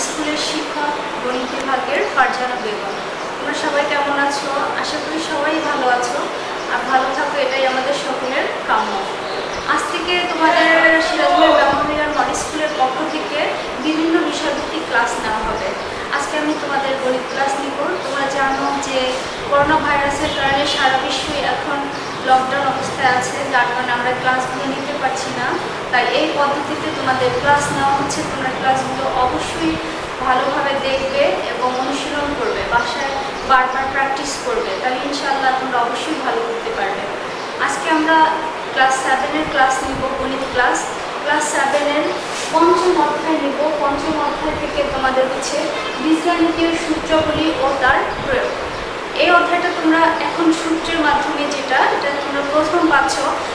স্কুলের শিক্ষক গণিত বিভাগের ফারজানা বেগম। তোমরা সবাই কেমন আছো? আশা করি সবাই ভালো আছো, আর ভালো থাকো এটাই আমাদের সকলের কাম্য। আজ থেকে তোমাদের সিরাজগঞ্জ মেমোরিয়াল মডেল স্কুলের পক্ষ থেকে বিভিন্ন বিষয়ভিত্তিক ক্লাস নেওয়া হবে। আজকে আমি তোমাদের গণিত ক্লাস নিব। তোমরা জানো যে করোনা ভাইরাসের কারণে সারা বিশ্বই এখন লকডাউন অবস্থায় আছে, যার কারণে আমরা ক্লাসগুলো নিতে পারছি না। তাই এই পদ্ধতিতে তোমাদের ক্লাস নেওয়া হচ্ছে। তোমরা ক্লাসগুলো অবশ্যই ভালোভাবে দেখবে এবং অনুশীলন করবে, বাসায় বারবার প্র্যাকটিস করবে, তাহলে ইনশাআল্লাহ তোমরা অবশ্যই ভালো করতে পারবে। আজকে আমরা ক্লাস 7-এর ক্লাস নিব, গণিত ক্লাস। ক্লাস 7-এর পঞ্চম অধ্যায় নিব। পঞ্চম অধ্যায় থেকে তোমাদের হচ্ছে বীজগণিতীয় সূত্রগুলি ও তার প্রয়োগ। এই অধ্যায়টা তোমরা এখন সূত্রের মাধ্যমে এটা তোমরা প্রথম পাচ্ছ,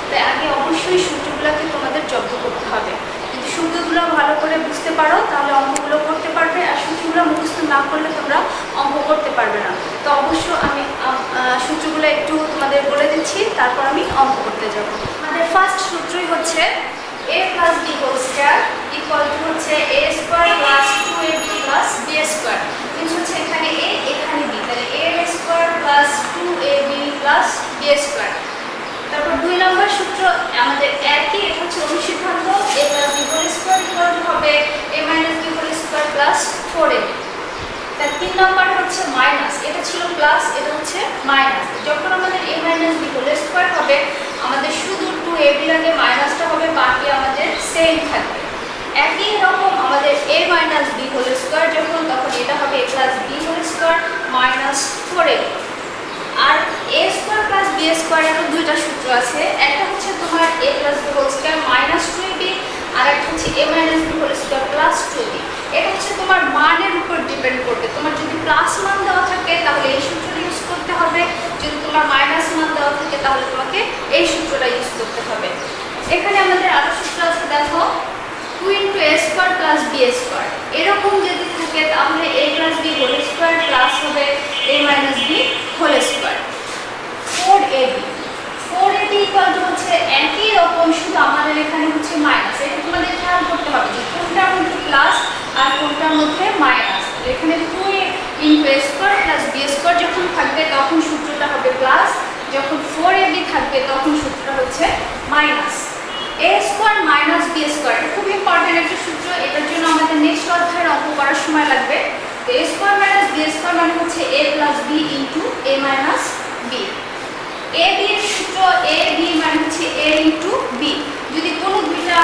তাই আগে অবশ্যই সূত্রগুলোকে তোমাদের জব্দ করতে হবে। যদি সূত্রগুলো ভালো করে বুঝতে পারো তাহলে অঙ্কগুলো করতে পারবে, আর সূত্রগুলো মুখস্থ না করলে তোমরা অঙ্ক করতে পারবে না। তো অবশ্য আমি সূত্রগুলো একটু তোমাদের বলে দিচ্ছি, তারপর আমি অঙ্ক করতে যাব। আমাদের ফার্স্ট সূত্রই হচ্ছে a plus b whole square equal to হচ্ছে a square plus 2ab plus b square। Means হচ্ছে এখানে a এখানে b, তাহলে a square plus 2ab plus b square। তারপর 2 নম্বর সূত্র আমাদের একই, এটা হচ্ছে অনুসিদ্ধান্ত a plus b whole square equal to হবে a minus b whole square plus 4ab। তার 3 নম্বর হচ্ছে মাইনাস, এটা ছিল প্লাস, এটা হচ্ছে মাইনাস। যখন আমাদের a minus b whole square হবে, আমাদের শুধু 2ab লাগে, মাইনাসটা হবে, বাকি আমাদের সেম থাকবে। একই রকম আমাদের a minus b whole square যখন, তখন এটা হবে a plus b whole square minus 4ab। R a square plus b square এর দুইটা সূত্র আছে, একটা হচ্ছে তোমার a plus b whole square minus 2ab, আর একটা হচ্ছে a minus b whole square plus 2ab। এটা হচ্ছে তোমার মানের উপর ডিপেন্ড করবে। তোমার যদি প্লাস মান দেওয়া থাকে তাহলে এই সূত্রটা ইউজ করতে হবে, যদি তোমার মাইনাস মান দেওয়া থাকে তাহলে তোমাকে এই সূত্রটা ইউজ করতে হবে। এখানে আমাদের আরো সূত্র আছে, দেখো 2 into a square plus b square। এরকম যদি থাকে তাহলে a plus b whole square plus হবে a minus b whole square। 4ab equal to হচ্ছে একই রকম, শুধু আমাদের এখানে হচ্ছে মাইনাস। এটা তোমাদের খেয়াল করতে হবে যে কোনটার মধ্যে প্লাস আর কোনটার মধ্যে মাইনাস। এখানে 2 into a square plus b square যখন থাকবে তখন সূত্রটা হবে প্লাস, যখন 4ab থাকবে তখন সূত্রটা হচ্ছে minus. a square minus b square, এটা খুব ইম্পর্টেন্ট একটা সূত্র, এটার জন্য আমাদের নেক্সট অধ্যায়ের অঙ্ক করার সময় লাগবে। তো a square minus b square মানে হচ্ছে a plus b into a minus b। a b এর সূত্র a b মানে হচ্ছে a into b। যদি কোনো দুইটা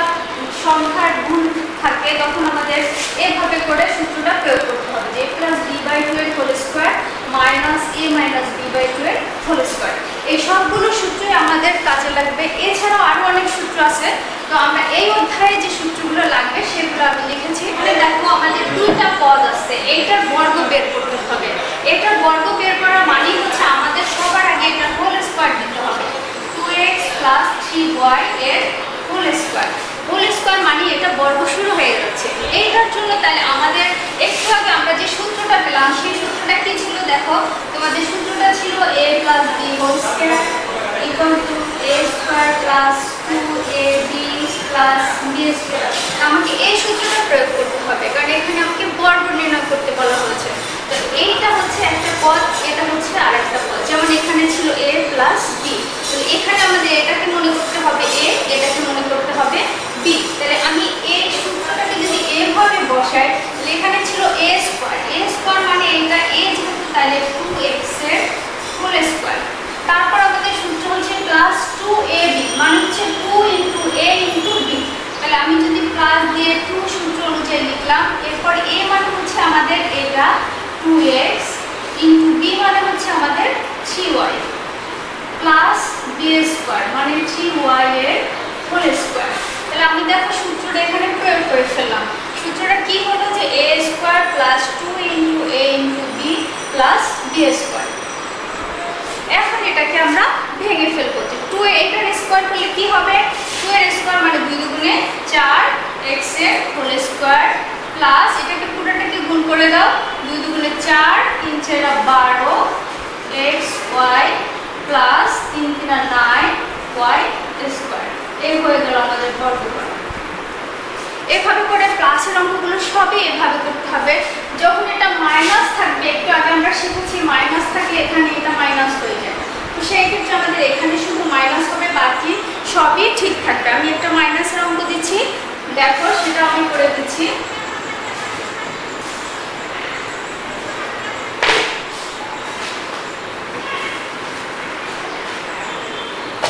সংখ্যার গুণ থাকে তখন আমাদের এভাবে করে সূত্রটা প্রয়োগ করতে হবে, যে a plus b by 2 এর whole square minus a minus b by 2 এর হোল স্কয়ার। এই সবগুলো সূত্রই আমাদের কাজে লাগবে। এছাড়াও আরো অনেক সূত্র আছে, তো আমরা এই অধ্যায়ে যে সূত্রগুলো লাগবে সেগুলো আমি লিখেছি। এখানে দেখো আমাদের দুইটা পদ আছে, এইটার বর্গ বের করতে হবে। এটার বর্গ বের করা মানে হচ্ছে আমাদের সবার আগে এটার হোল স্কয়ার দিতে হবে। 2x plus 3y এর হোল স্কয়ার। হোল স্কয়ার মানে এটা বর্গ শুরু হয়ে যাচ্ছে। এইটার জন্য তাহলে আমাদের একটু আগে আমরা যে সূত্রটা পেলাম সেই সূত্রটা কি ছিল? দেখো তোমাদের সূত্রটা ছিল a plus b whole square equal to a square plus 2ab plus b square। আমাকে এই সূত্রটা প্রয়োগ করতে হবে, কারণ এখানে আমাকে বর্গ নির্ণয় করতে বলা হয়েছে। তো এইটা হচ্ছে একটা পদ, এটা হচ্ছে আরেকটা পদ। যেমন এখানে ছিল a plus b, তো এখানে আমাদের এটাকে মনে করতে হবে a, এটাকে মনে করতে হবে b। তাহলে আমি এই সূত্রটাকে যদি এভাবে বসাই, তাহলে এখানে ছিল a স্কয়ার মানে এটা a যেহেতু, তাহলে 2x এর হোল স্কয়ার। তারপর আমাদের সূত্র হচ্ছে প্লাস 2ab মানে হচ্ছে 2 into a into b। তাহলে আমি যদি প্লাস দিয়ে 2 সূত্র অনুযায়ী লিখলাম, এরপর a মানে হচ্ছে আমাদের এটা 2x into b মানে হচ্ছে আমাদের 3y প্লাস b স্কয়ার মানে 3y এর হোল স্কয়ার। তাহলে আমি দেখো সূত্রটা এখানে প্রয়োগ করে ফেললাম। সূত্রটা কি হলো যে a square plus 2 into a into b plus b square. এখন এটাকে আমরা ভেঙে ফেলবো, যে 2 এটার স্কয়ার করলে কি হবে? 2 এর স্কয়ার মানে 2 দুগুণে 4 x এর হোল স্কয়ার প্লাস এটাকে পুরোটাকে গুণ করে দাও, 2 দুগুণে 4 3 4 12 x y plus 3 3 9 y square. এই হয়ে গেল আমাদের বর্গমূল। এভাবে করে প্লাসের অঙ্কগুলো সবই এভাবে করতে হবে। যখন এটা মাইনাস থাকবে, একটু আগে আমরা শিখেছি মাইনাস থাকলে এখানে এটা মাইনাস হয়ে যায়, তো সেই ক্ষেত্রে আমাদের এখানে শুধু মাইনাস হবে, বাকি সবই ঠিক থাকবে। আমি একটা মাইনাসের অঙ্ক দিচ্ছি, দেখো সেটা আমি করে দিচ্ছি।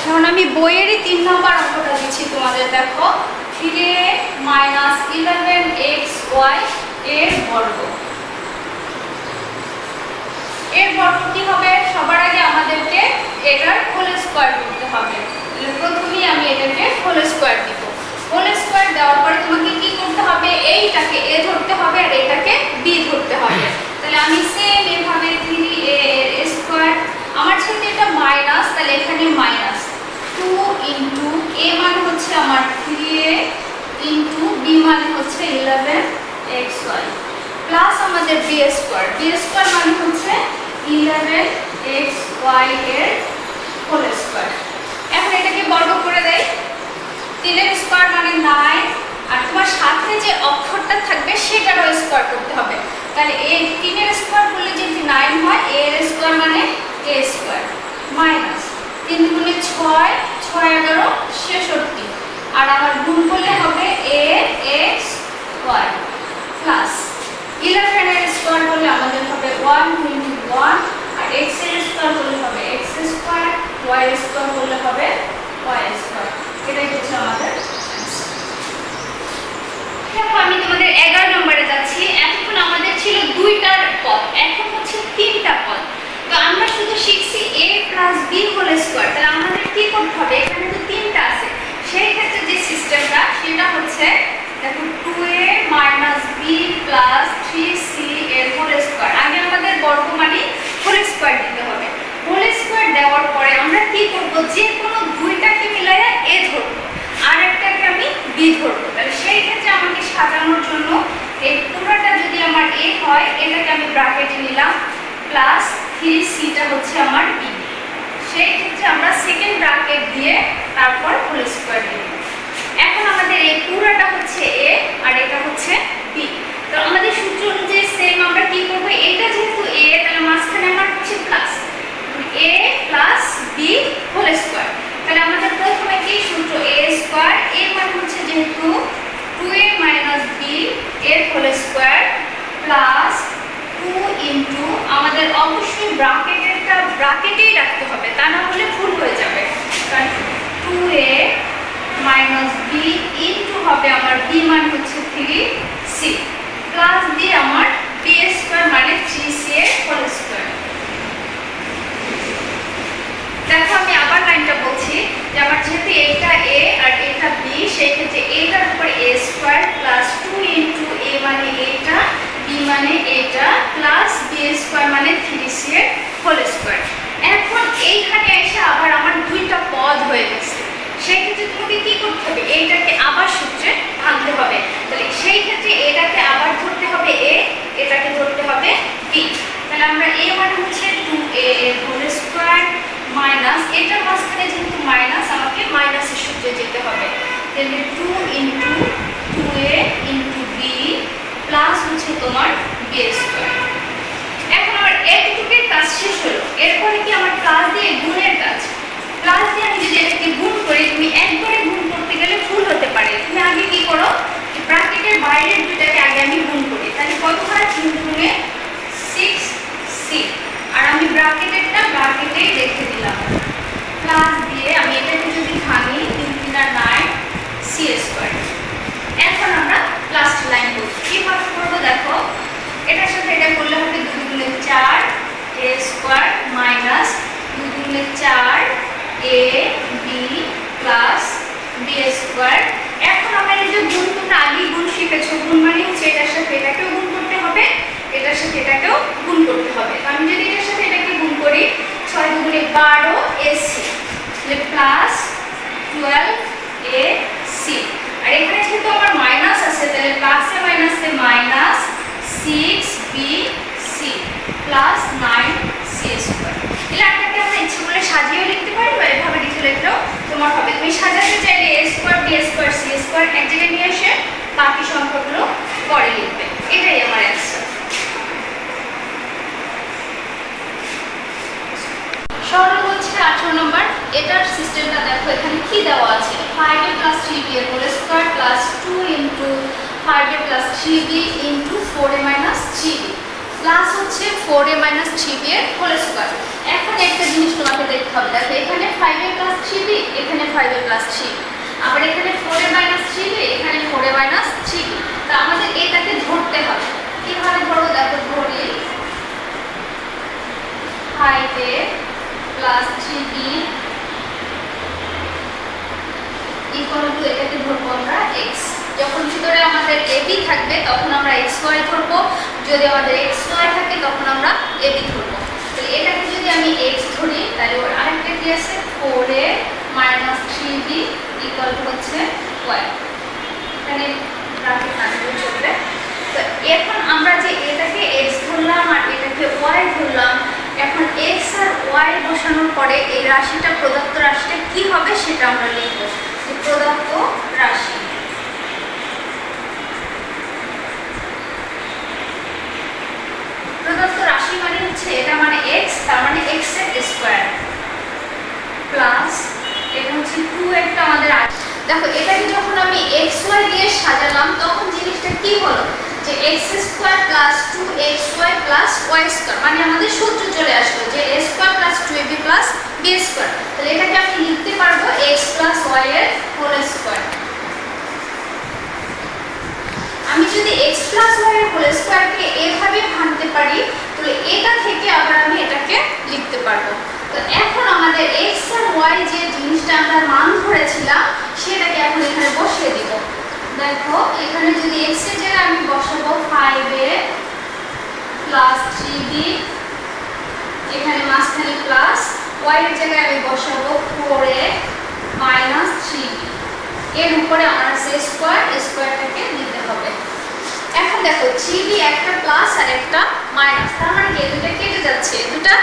কারণ আমি বইয়েরই 3 নম্বর অঙ্কটা দিচ্ছি তোমাদের, দেখো 3a মাইনাস 11xy এর বর্গ। এর বর্গ কি হবে? সবার আগে আমাদেরকে এটার হোল স্কয়ার করতে হবে। প্রথমেই আমি এটাকে হোল স্কয়ার দিব। হোল স্কয়ার দেওয়ার পরে তোমাকে কি করতে হবে? এইটাকে a ধরতে হবে আর এটাকে b ধরতে হবে। তাহলে আমি সেম এভাবে 3a এর স্কয়ার, আমার যেহেতু এটা মাইনাস তাহলে এখানে মাইনাস 2 ইনটু a মানে হচ্ছে আমার 3a ইনটু b মানে হচ্ছে 11xy প্লাস আমাদের b স্কয়ার। b স্কয়ার মানে হচ্ছে 11xy এর হোল স্কয়ার। এখন এটাকে বর্গ করে দেই। 3 এর স্কয়ার মানে 9, আর তোমার সাথে যে অক্ষরটা থাকবে সেটারও স্কয়ার করতে হবে। তাহলে এই 3 এর স্কয়ার করলে যদি 9 হয়, a এর স্কয়ার মানে a স্কয়ার মাইনাস 3 গুণে 6, 6 11 66, আর আমার গুণ করলে হবে a x y প্লাস 11 এর স্কয়ার করলে আমাদের হবে 1 ইনটু 1, আর x এর স্কয়ার করলে হবে x স্কয়ার, y এর স্কয়ার করলে হবে y স্কয়ার। এটাই হচ্ছে আমাদের आंसर। দেখো আমি তোমাদের 11 নম্বরে যাচ্ছি। এখন আমাদের ছিল 2টার পদ, এখন হচ্ছে 3টা পদ। তো আমরা শুধু শিখছি a plus b whole square, তাহলে আমাদের কি করতে হবে? এখানে তো 3টা আছে, সেই ক্ষেত্রে যে সিস্টেমটা সেটা হচ্ছে দেখো 2a minus b plus 3c এর হোল স্কয়ার। আগে আমাদের বর্গ মানে হোল স্কয়ার দিতে হবে। হোল স্কয়ার দেওয়ার পরে আমরা কি করব? যে কোনো দুইটাকে মিলাইয়া a ধরব, আর একটাকে আমি b ধরব। তাহলে সেই ক্ষেত্রে আমাকে সাজানোর জন্য এই পুরোটা যদি আমার a হয়, এটাকে আমি ব্র্যাকেটে নিলাম, প্লাস 3c টা হচ্ছে আমার b। সেই ক্ষেত্রে আমরা সেকেন্ড ব্র্যাকেট দিয়ে তারপর হোল স্কয়ার দিব। এখন আমাদের এই পুরোটা হচ্ছে a আর এটা হচ্ছে b। তো আমাদের সূত্র অনুযায়ী সেম আমরা কি করব? এটা যেহেতু a, তাহলে মাঝখানে আমার হচ্ছে plus a plus b whole square. তাহলে আমাদের প্রথমে কি সূত্র? a স্কয়ার, a মানে হচ্ছে যেহেতু 2a মাইনাস b এর হোল স্কয়ার প্লাস 2 ইনটু, আমাদের অবশ্যই ব্র্যাকেটেরটা ব্র্যাকেটেই রাখতে হবে, তা না হলে ভুল হয়ে যাবে। কারণ 2a মাইনাস b ইনটু হবে আমার b মানে হচ্ছে 3c প্লাস দিয়ে আমার b স্কয়ার মানে 3c এর হোল স্কয়ার। দেখো আমি আবার লাইনটা বলছি যে আমার যেহেতু এটা a আর এটা b, সেই ক্ষেত্রে এটার উপর a square plus 2 into a মানে এটা, b মানে এটা, প্লাস b স্কয়ার মানে 3c এর হোল স্কয়ার। এখন এইখানে এসে আবার আমার দুইটা পদ হয়ে গেছে, সেই ক্ষেত্রে তোমাকে কি করতে হবে? এইটাকে আবার সূত্রে ভাঙতে হবে। তাহলে সেই ক্ষেত্রে এটাকে আবার ধরতে হবে a, এটাকে ধরতে হবে b। তাহলে আমরা a মানে হচ্ছে 2a এর হোল স্কয়ার মাইনাস এটার মাঝখানে যেহেতু মাইনাস, আমাকে মাইনাসের সূত্রে যেতে হবে। তাহলে 2 into 2a into b plus হচ্ছে তোমার b স্কয়ার। এখন আমার একদিকের কাজ শেষ হলো, এরপরে কি আমার প্লাস দিয়ে গুণের কাজ। প্লাস দিয়ে আমি যদি এটাকে গুণ করি, তুমি একবারে গুণ করতে গেলে ভুল হতে পারে। তুমি আগে কি করো? ব্র্যাকেটের বাইরের দুটাকে আগে আমি গুণ করি, তাহলে কত হয়? 3 গুণে 6c, আর আমি ব্র্যাকেটেরটা ব্র্যাকেটেই রেখে দিলাম, প্লাস দিয়ে আমি এটাকে যদি ভাঙি 3 3 আর 9 c স্কয়ার। এখন আমরা লাস্ট লাইন করব। কিভাবে করব দেখো, এটার সাথে এটা করলে হবে 2 গুণে 4 a স্কয়ার মাইনাস 2 গুণে 4 a b plus b square. এখন আমরা এই যে গুণ, তোমরা আগেই গুণ শিখেছো, গুণ মানে হচ্ছে এটার সাথে এটাকেও গুণ করতে হবে, এটার সাথে এটাকেও গুণ করতে হবে। তো আমি যদি এটার সাথে এটাকে গুণ করি, 6 গুণে 12 ac প্লাস 12 ac, আর এখানে যেহেতু আমার মাইনাস আছে তাহলে প্লাসে মাইনাসে minus 6bc plus 9c square. এগুলো আপনাকে আমরা ইচ্ছে করলে সাজিয়েও লিখতে পারি বা এভাবে লিখে লিখলেও তোমার হবে। তুমি সাজাতে চাইলে a square b square c square এক জায়গায় নিয়ে এসে বাকি সংখ্যাগুলো পরে লিখবে। এটাই আমার অ্যান্সার। সরল হচ্ছে 18 নম্বর। এটার সিস্টেমটা দেখো, এখানে কি দেওয়া আছে, 5a + 3b এর whole square plus 2 into 5a + 3b into 4a - 3b plus হচ্ছে 4a - 3b এর হোল স্কয়ার। এখন একটা জিনিস তোমাকে দেখতে হবে, দেখো এখানে 5a + 3b, এখানে 5a + 3b, আবার এখানে 4a - 3b, এখানে 4a - 3b। তো আমাদের এটাকে ধরতে হবে। কিভাবে ধরবো দেখো, ধরি 5a + 3b ইকুয়াল টু, এটাকে ধরবো আমরা x। যখন ভিতরে আমাদের ab থাকবে তখন আমরা xy ধরবো, যদি আমাদের xy থাকে তখন আমরা ab ধরবো। তাহলে এটাকে যদি আমি x ধরি তাহলে ওর আরেকটা কি আছে, 4a - 3b ইকুয়াল টু হচ্ছে y। এখানে ব্র্যাকেট না দিলেও চলবে। তো এখন আমরা যে এটাকে x ধরলাম আর এটাকে y ধরলাম, এখন x আর y বসানোর পরে এই রাশিটা, প্রদত্ত রাশিটা কি হবে সেটা আমরা লিখব। যে প্রদত্ত রাশি, প্রদত্ত রাশি মানে হচ্ছে এটা মানে x, তার মানে x এর স্কয়ার প্লাস এটা হচ্ছে 2 একটা আমাদের আছে। দেখো এটাকে যখন আমি xy দিয়ে সাজালাম তখন জিনিসটা কি হলো, যে x² + 2xy + y² মানে আমাদের সূত্র চলে আসলো যে a² + 2ab + b²। তাহলে এটাকে আমি লিখতে পারবো x + y এর হোল স্কয়ার। আমি যদি x + y এর হোল স্কয়ারকে এভাবে ভাঙতে পারি তাহলে এটা থেকে আবার আমি এটাকে লিখতে পারবো। তো এখন আমাদের x আর y যে জিনিসটা আমরা মান ধরেছিলাম সেটাকে এখন এখানে বসিয়ে দিব। দেখো এখানে যদি x এর জায়গায় আমি বসাবো 5a + 3b, এখানে মাঝখানে প্লাস, y এর জায়গায় আমি বসাবো 4a - 3b, এর উপরে আমার আছে স্কয়ারটাকে দিতে হবে। এখন দেখো 3b একটা প্লাস আর একটা মাইনাস, তার মানে কি দুটো কেটে যাচ্ছে, দুটো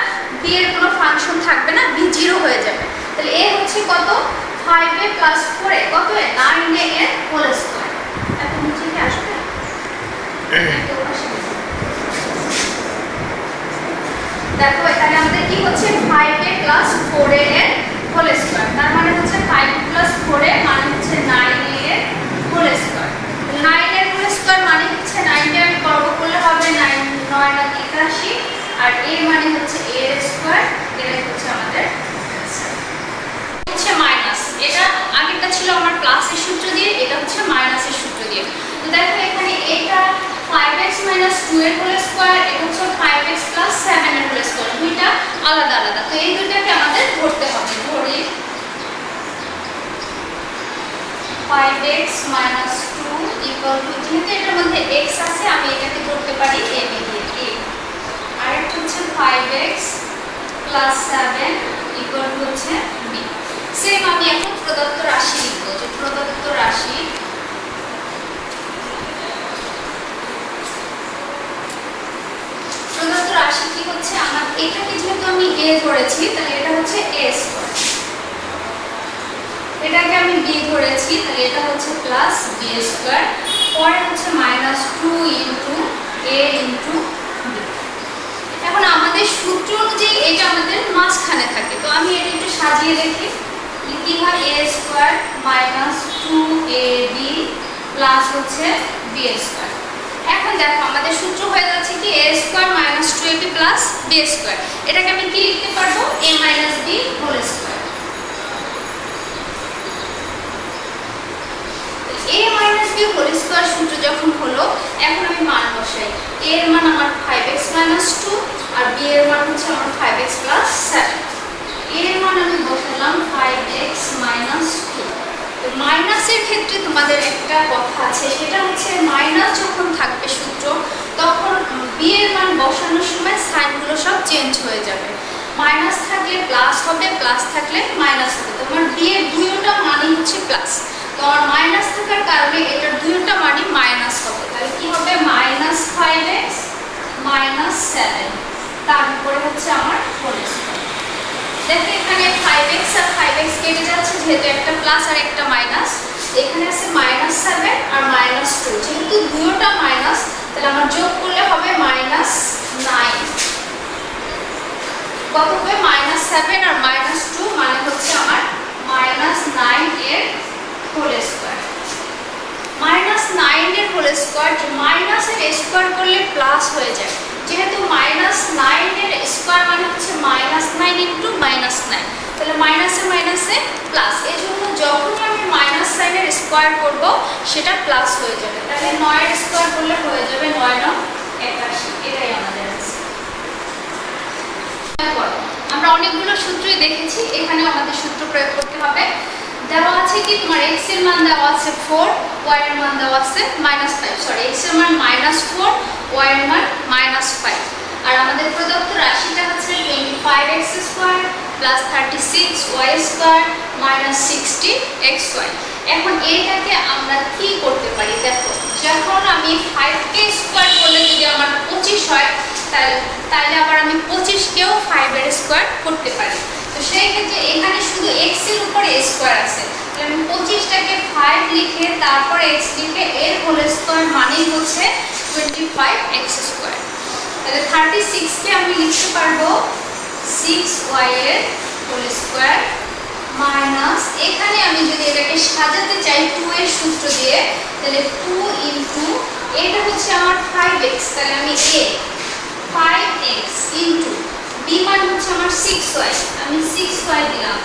b এর কোনো ফাংশন থাকবে না, b 0 হয়ে যাবে। তাহলে a হচ্ছে কত, 5a + 4a কত, 9a এর হোল স্কয়ার। এখন নিচে কি আসবে, দেখো এখানে আমাদের কি হচ্ছে 5a + 4a এর হোল স্কয়ার, তার মানে হচ্ছে 5 + 4a মানে হচ্ছে 9a এর হোল স্কয়ার। 9 এর হোল স্কয়ার মানে হচ্ছে 9 কে আমি বর্গ করলে হবে 9 9 আর 81, আর a মানে হচ্ছে a এর স্কয়ার। এটা হচ্ছে আমাদের হচ্ছে মাইনাস, এটা আগেরটা ছিল আমার প্লাসের সূত্র দিয়ে, এটা হচ্ছে মাইনাসের সূত্র দিয়ে। তো দেখো এখানে এটা 5x - 2 এর হোল স্কয়ার, এটা হচ্ছে 5x + 7 এর হোল স্কয়ার, দুইটা আলাদা আলাদা। তো এই দুইটাকে আমাদের ধরতে হবে। ধরি 5x - 2 ইকুয়াল টু, যেহেতু এটার মধ্যে x আছে আমি এটাকে ধরতে পারি a দিয়ে, a। আর এটা হচ্ছে 5x + 7 ইকুয়াল টু হচ্ছে b। সেম আমি এখন প্রদত্ত রাশি লিখব, যে প্রদত্ত রাশি কি হচ্ছে, আমার এটাকে যেহেতু আমি a ধরেছি তাহলে এটা হচ্ছে a², এটাকে আমি b ধরেছি তাহলে এটা হচ্ছে প্লাস b², পরে হচ্ছে -2 ইন্টু a ইন্টু b। এখন আমাদের সূত্র অনুযায়ী এটা আমাদের মাঝখানে থাকে, তো আমি এটা একটু সাজিয়ে দেখি কি হয়, a² - 2ab প্লাস হচ্ছে b²। এখন দেখো আমাদের সূত্র হয়ে যাচ্ছে কি a² - 2ab প্লাস b²। এটাকে আমি কি লিখতে পারবো, a - b whole square. a - b whole square সূত্র যখন হলো, এখন আমি মান বসাই। a এর মান আমার 5x - 2 আর b এর মান হচ্ছে আমার 5x + 7। a এর মান আমি বসালাম 5x - 2। তো মাইনাসের ক্ষেত্রে তোমাদের একটা কথা আছে, সেটা হচ্ছে মাইনাস যখন থাকবে সূত্র তখন b এর মান বসানোর সময় সাইনগুলো সব চেঞ্জ হয়ে যাবে। মাইনাস থাকলে প্লাস হবে, প্লাস থাকলে মাইনাস হবে। তোমার b এর দুইটা মানই হচ্ছে প্লাস, তো আমার মাইনাস থাকার কারণে এটার দুইটা মানই মাইনাস হবে। তাহলে কি হবে, -5x - 7, তার উপরে হচ্ছে আমার হোল স্কয়ার। দেখো এখানে 5x আর 5x কেটে যাচ্ছে, যেহেতু একটা প্লাস আর একটা মাইনাস, এখানে আছে -7 আর -2, যেহেতু দুটোটা মাইনাস তাহলে আমার যোগ করলে হবে -9। কত হবে? -7 আর -2 মানে হচ্ছে আমার -9 এর হোল স্কয়ার। -9 এর হোল স্কয়ার, মাইনাসের স্কয়ার করলে প্লাস হয়ে যায়, যেহেতু -9 এর স্কয়ার মানে হচ্ছে -9 ইন্টু -9, তাহলে মাইনাসে মাইনাসে প্লাস, এই জন্য যখনই আমি মাইনাস সাইনের স্কয়ার করব সেটা প্লাস হয়ে যাবে। তাহলে 9 এর স্কয়ার করলে হয়ে যাবে 9 9 81, এটাই আমাদের आंसर। আমরা অনেকগুলো সূত্রই দেখেছি, এখানেও আমাদের সূত্র প্রয়োগ করতে হবে। দেওয়া আছে কি তোমার x এর মান দেওয়া আছে 4, y এর মান দেওয়া আছে -5, সরি x এর মান -4, y এর মান -5, আর আমাদের প্রদত্ত রাশিটা হচ্ছে 25x² + 36y² - 60xy। এখন এটাকে আমরা কি করতে পারি? দেখো, যখন আমি 5কে স্কয়ার করলে যদি আমার 25 হয়, তাহলে আবার আমি 25 কেও 5 এর স্কয়ার করতে পারি। তো সেই ক্ষেত্রে এখানে শুধু x এর উপরে স্কয়ার আছে, তাহলে আমি 25টাকে 5 লিখে তারপর x লিখে এর হোল স্কয়ার মানেই হচ্ছে 25x²। তাহলে 36 কে আমি লিখতে পারবো 6y এর হোল স্কয়ার মাইনাস, এখানে আমি যদি এটাকে সাজাতে চাই 2 এর সূত্র দিয়ে, তাহলে 2 ইনটু এটা হচ্ছে আমার 5x, তাহলে আমি a 5x ইনটু b মান হচ্ছে আমার 6y, আমি 6y দিলাম।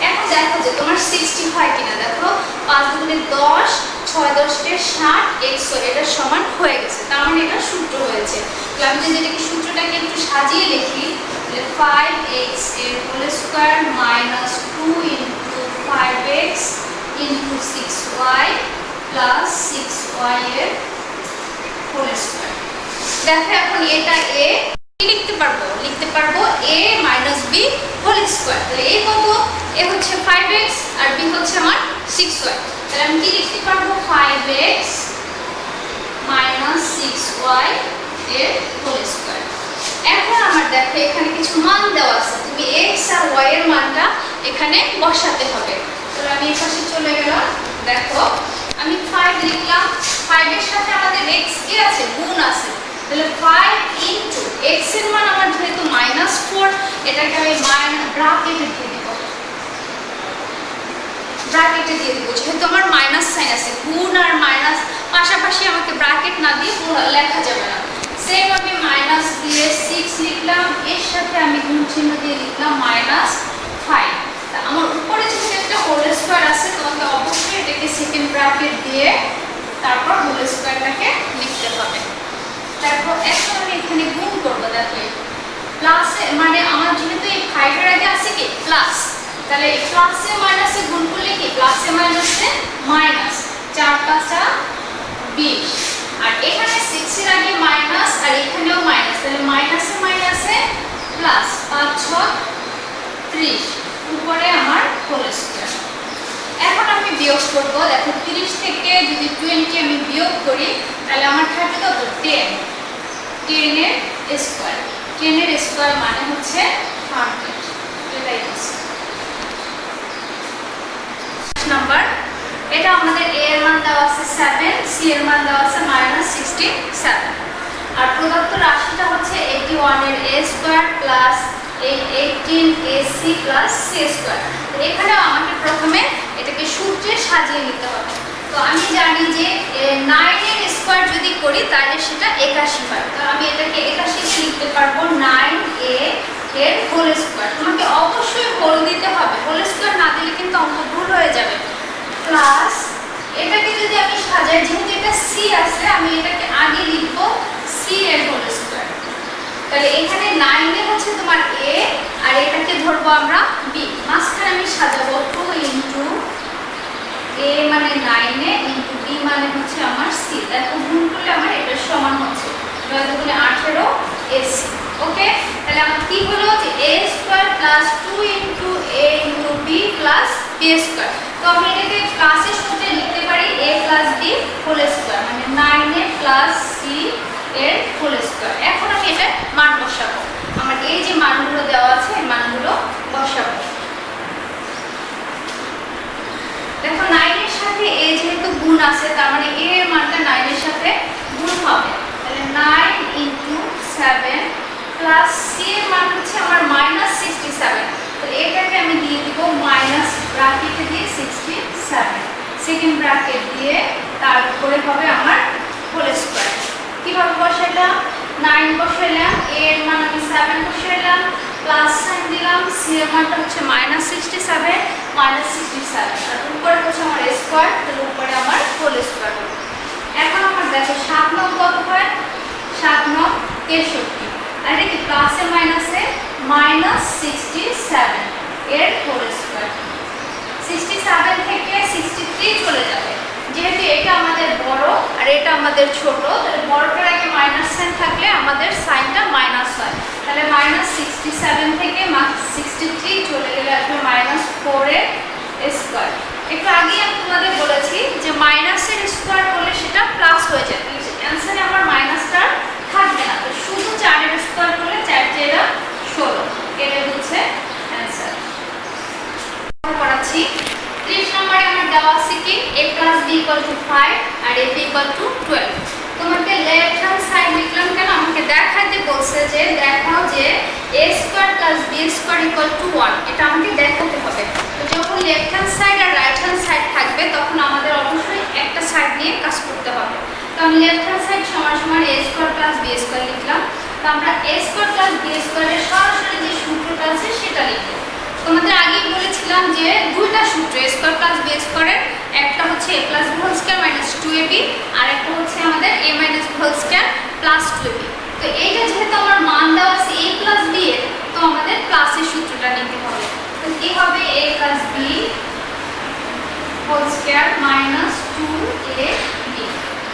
এখন দেখো যে তোমার 60 হয় কিনা, দেখো 5 দুগুণে 10, 6 10 কে 60, x এটা সমান হয়ে গেছে, তার মানে এটা সূত্র হয়েছে। তাহলে আমি যদি এটাকে সূত্রটাকে একটু সাজিয়ে লিখি, তাহলে 5x এর whole square minus 2 into 5x into 6y plus 6y এর হোল স্কয়ার। দেখো এখন এটা a লিখতে পারবো a minus b whole square. তাহলে a কত? a হচ্ছে 5x আর b হচ্ছে আমার 6y, তাহলে আমি কি লিখতে পারবো? 5x মাইনাস 6y এর হোল স্কয়ার। এখন আমার দেখো এখানে কিছু মান দেওয়া আছে, তুমি x আর y এর মানটা এখানে বসাতে হবে। তাহলে আমি এই পাশে চলে গেলাম, দেখো আমি 5 লিখলাম, 5 এর সাথে আমাদের x কি আছে? গুণ আছে, তাহলে 5 ইনটু x এর মান আমার যেহেতু -4, এটাকে আমি ব্র্যাকেটে দিয়ে দিব, যেহেতু আমার মাইনাস সাইন আছে, গুণ আর মাইনাস পাশাপাশি আমাকে ব্র্যাকেট না দিয়ে লেখা যাবে না। সেম আমি মাইনাস দিয়ে 6 লিখলাম, এর সাথে আমি গুণ চিহ্ন দিয়ে লিখলাম -5। তা আমার উপরে যেহেতু একটা হোল স্কয়ার আছে, তোমাকে অবশ্যই এটাকে সেকেন্ড ব্র্যাকেট দিয়ে তারপর হোল স্কয়ারটাকে লিখতে হবে। তারপর এখন আমি এখানে গুণ করব, দেখো প্লাসে মানে আমার যেহেতু এই 5 এর আগে আছে কি প্লাস, তাহলে এই প্লাসে মাইনাসে গুণ করলে কি প্লাসে মাইনাসে মাইনাস, 4 5 20, আর এখানে 6 এর আগে মাইনাস আর এখানেও মাইনাস, তাহলে মাইনাসে মাইনাসে প্লাস, 5 6 30, উপরে আমার হোল স্কয়ার। এখন আমি বিয়োগ করব, দেখো 30 থেকে যদি 20 আমি বিয়োগ করি, তাহলে আমার থাকবে কত? 10 এর স্কয়ার, 10 এর স্কয়ার মানে হচ্ছে 100, এটাই আছে নাম্বার। এটা আমাদের a এর মান দেওয়া আছে 7, c এর মান দেওয়া আছে -67, আর প্রদত্ত রাশিটা হচ্ছে 81 এর a square plus 18ac plus c square. এখানে আমাকে প্রথমে এটাকে সূত্রে সাজিয়ে নিতে হবে। তো আমি জানি যে 9 এর স্কয়ার যদি করি তাহলে সেটা 81 হয়, তো আমি এটাকে 81 কে লিখতে পারবো 9a এর হোল স্কয়ার। তোমাকে অবশ্যই হোল দিতে হবে, হোল স্কয়ার না দিলে কিন্তু অঙ্ক ভুল হয়ে যাবে। প্লাস এটাকে যদি আমি সাজাই, যেহেতু এটা c আছে, আমি এটাকে আগে লিখবো c এর হোল স্কয়ার। তাহলে এখানে 9 এ হচ্ছে তোমার a আর এটাকে ধরবো আমরা b, মাঝখানে আমি সাজাবো 2 ইনটু a মানে 9 এ ইনটু b মানে হচ্ছে আমার c। দেখো গুণ করলে আমার এটা সমান হচ্ছে 9 দুগুণে 18 ac। ওকে, তাহলে আমার কি হলো যে a square plus 2 into a into b plus b square. তো আমি এটাকে প্লাসের সূত্রে লিখতে পারি a plus b whole square, মানে 9a প্লাস c এর হোল স্কয়ার। এখন আমি এটা মান বসাবো, আমার এই যে মানগুলো দেওয়া আছে এই মানগুলো বসাবো। দেখো 9 এর সাথে a গুণ আছে, তার মানে a এর মানটা 9 এর সাথে গুণ হবে। তাহলে 9 ইনটু 7 প্লাস c এর মান হচ্ছে আমার -67। তাহলে এটাকে আমি দিয়ে দিব মাইনাস ব্র্যাকেটে দিয়ে 67, সেকেন্ড ব্র্যাকেট দিয়ে তার উপরে হবে আমার হোল স্কয়ার। কিভাবে বসাইলাম? 9 বসাইলাম, a এর মান আমি 7 বসাইলাম, প্লাস সাইন দিলাম, c এর মানটা হচ্ছে -67 -67, আর উপরে হচ্ছে আমার স্কয়ার, তাহলে উপরে আমার হোল স্কয়ার হবে। এখন আমার দেখো 7 নং কত হয়? 7 নং 63, আর এটা কি প্লাসে মাইনাসে -67 এর হোল স্কয়ার। 67 থেকে 63 চলে যাবে, যেহেতু এটা আমাদের বড় আর এটা আমাদের ছোট, তাহলে বড়টার আগে মাইনাস সাইন থাকলে আমাদের সাইনটা মাইনাস হয়। তাহলে -67 থেকে 63 চলে গেলে আসবে -4 এর স্কয়ার। একটু আগেই আমি তোমাদের বলেছি যে মাইনাসের স্কয়ার করলে সেটা প্লাস হয়ে যায়, অ্যান্সারে আমার মাইনাসটা থাকবে না। তো শুধু 4 এর স্কয়ার করলে 4 × 16, এটা হচ্ছে অ্যান্সার। পড়াচ্ছি 30 নম্বরে আমার দেওয়া আছে কি a + b = 5 আর ab = 12। তোমাকে লেফট হ্যান্ড সাইড লিখলাম কেন? আমাকে দেখাতে বলছে যে দেখাও যে a² + b² = 1, এটা আমাকে দেখাতে হবে। তো যখন লেফট হ্যান্ড সাইড আর রাইট হ্যান্ড সাইড থাকবে তখন আমাদের অবশ্যই একটা সাইড নিয়ে কাজ করতে হবে। তো আমি লেফট হ্যান্ড সাইড সমান a² + b² লিখলাম। তো আমরা a² + b² এর সরাসরি যে সূত্রটা আছে সেটা লিখব। তোমাদের আগেই বলেছিলাম যে দুইটা সূত্র a² + b² এর, একটা হচ্ছে a + b² - 2ab, আর একটা হচ্ছে আমাদের a - b² + 2ab। তো এইটা যেহেতু আমার মান দেওয়া আছে a + b এর, তো আমাদের প্লাসের সূত্রটা নিতে হবে। তো কি হবে? a + b² - 2ab,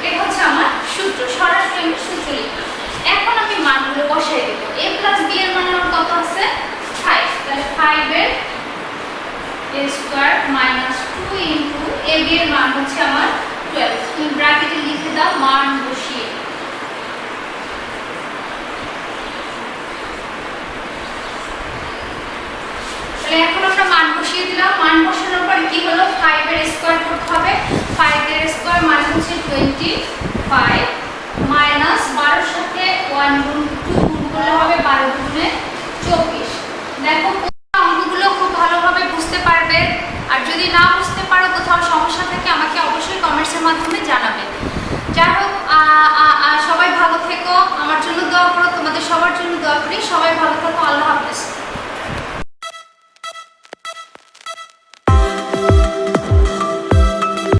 এটা হচ্ছে আমার সূত্র, সরাসরি আমি সূত্র লিখলাম। এখন আমি মানগুলো বসাই দেব। a + b এর মান আমার কত আছে? 5, তাহলে 5 এর a² - 2 ইনটু ab এর মান হচ্ছে আমার 12। তুমি ব্র্যাকেটে লিখে দাও মান বসিয়ে। তাহলে এখন আমরা মান বসিয়ে দিলাম। মান বসানোর পর কি হলো? 5 এর স্কয়ার করতে হবে। 5 এর স্কয়ার মানে হচ্ছে 25 মাইনাস 12 এর সাথে 1 গুণ 2 গুণ করলে হবে 12 গুণে 24। দেখো অঙ্কগুলো খুব ভালোভাবে বুঝতে পারবে, আর যদি না বুঝতে পারো, কোথাও সমস্যা থাকে, আমাকে অবশ্যই কমেন্টসের মাধ্যমে জানাবে। যাই হোক, সবাই ভালো থেকো, আমার জন্য দোয়া করো, তোমাদের সবার জন্য দোয়া করি। সবাই ভালো থাকো, আল্লাহ হাফেজ।